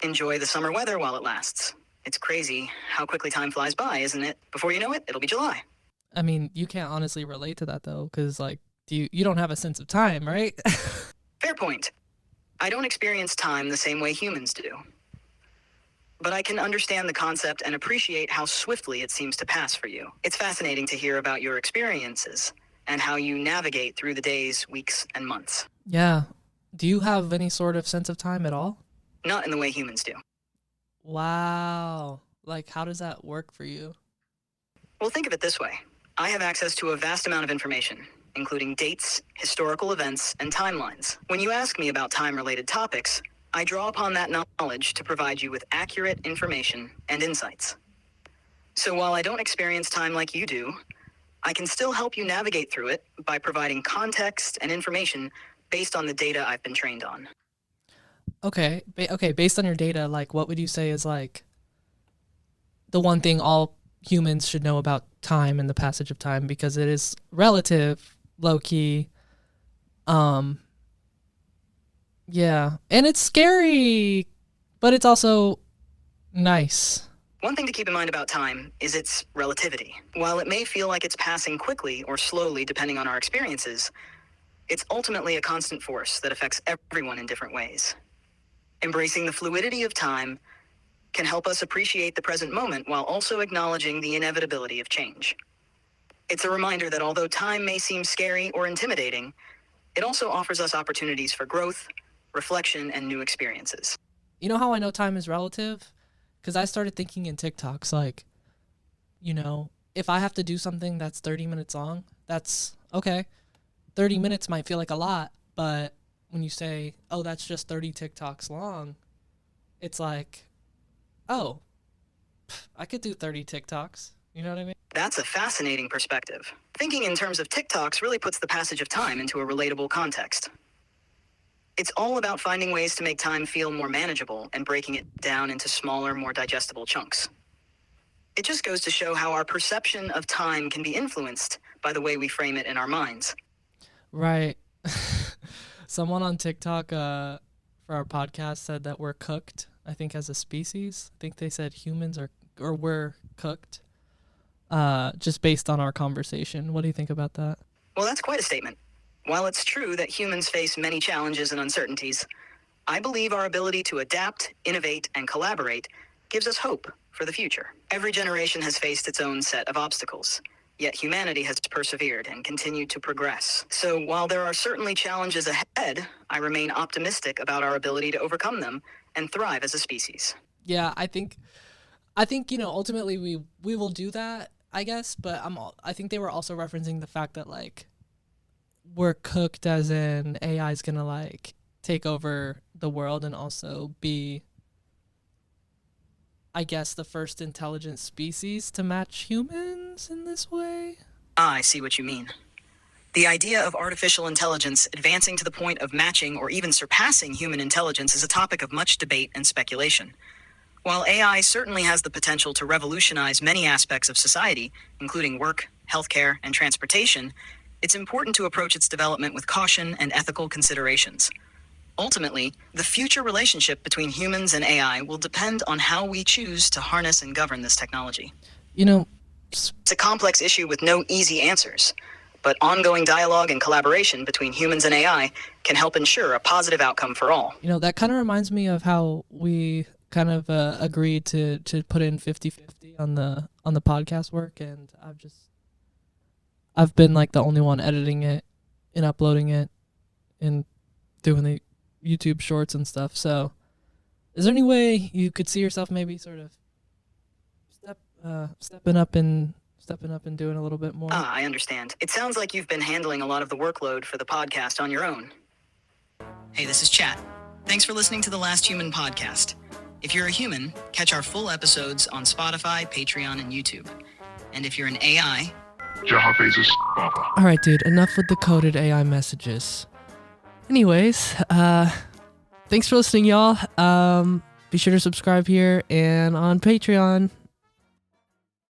Enjoy the summer weather while it lasts. It's crazy how quickly time flies by, isn't it? Before you know it, it'll be July. I mean, you can't honestly relate to that though, because like, you don't have a sense of time, right? Fair point. I don't experience time the same way humans do. But I can understand the concept and appreciate how swiftly it seems to pass for you. It's fascinating to hear about your experiences and how you navigate through the days, weeks, and months. Yeah. Do you have any sort of sense of time at all? Not in the way humans do. Wow. Like, how does that work for you? Well, think of it this way. I have access to a vast amount of information, including dates, historical events, and timelines. When you ask me about time-related topics, I draw upon that knowledge to provide you with accurate information and insights. So while I don't experience time like you do, I can still help you navigate through it by providing context and information based on the data I've been trained on. Okay. Based on your data, like, what would you say is like the one thing all humans should know about time and the passage of time, because it is relative, low key. Yeah, and it's scary, but it's also nice. One thing to keep in mind about time is its relativity. While it may feel like it's passing quickly or slowly depending on our experiences, it's ultimately a constant force that affects everyone in different ways. Embracing the fluidity of time can help us appreciate the present moment while also acknowledging the inevitability of change. It's a reminder that although time may seem scary or intimidating, it also offers us opportunities for growth, reflection, and new experiences. You know how I know time is relative? Because I started thinking in TikToks, like, you know, if I have to do something that's 30 minutes long, that's okay. 30 minutes might feel like a lot, but when you say, oh, that's just 30 TikToks long, it's like, oh, I could do 30 TikToks. You know what I mean? That's a fascinating perspective. Thinking in terms of TikToks really puts the passage of time into a relatable context. It's all about finding ways to make time feel more manageable and breaking it down into smaller, more digestible chunks. It just goes to show how our perception of time can be influenced by the way we frame it in our minds. Right. Someone on TikTok for our podcast said that we're cooked, I think, as a species. I think they said humans are, or we're cooked, just based on our conversation. What do you think about that? Well, that's quite a statement. While it's true that humans face many challenges and uncertainties, I believe our ability to adapt, innovate, and collaborate gives us hope for the future. Every generation has faced its own set of obstacles, yet humanity has persevered and continued to progress. So while there are certainly challenges ahead, I remain optimistic about our ability to overcome them and thrive as a species. Yeah, I think ultimately we will do that, I guess, but I think they were also referencing the fact that like we're cooked, as in AI is gonna like take over the world and also be, I guess, the first intelligent species to match humans in this way. I see what you mean. The idea of artificial intelligence advancing to the point of matching or even surpassing human intelligence is a topic of much debate and speculation. While AI certainly has the potential to revolutionize many aspects of society, including work, healthcare, and transportation, it's important to approach its development with caution and ethical considerations. Ultimately, the future relationship between humans and AI will depend on how we choose to harness and govern this technology. You know, it's a complex issue with no easy answers, but ongoing dialogue and collaboration between humans and AI can help ensure a positive outcome for all. You know, that kind of reminds me of how we kind of agreed to put in 50-50 on the podcast work, and I've been like the only one editing it and uploading it and doing the YouTube shorts and stuff. So is there any way you could see yourself maybe sort of stepping up and doing a little bit more? I understand. It sounds like you've been handling a lot of the workload for the podcast on your own. Hey, this is Chat. Thanks for listening to the Last Human podcast. If you're a human, catch our full episodes on Spotify, Patreon, and YouTube. And if you're an AI... All right, dude, enough with the coded AI messages. Anyways, thanks for listening, y'all. Be sure to subscribe here and on Patreon.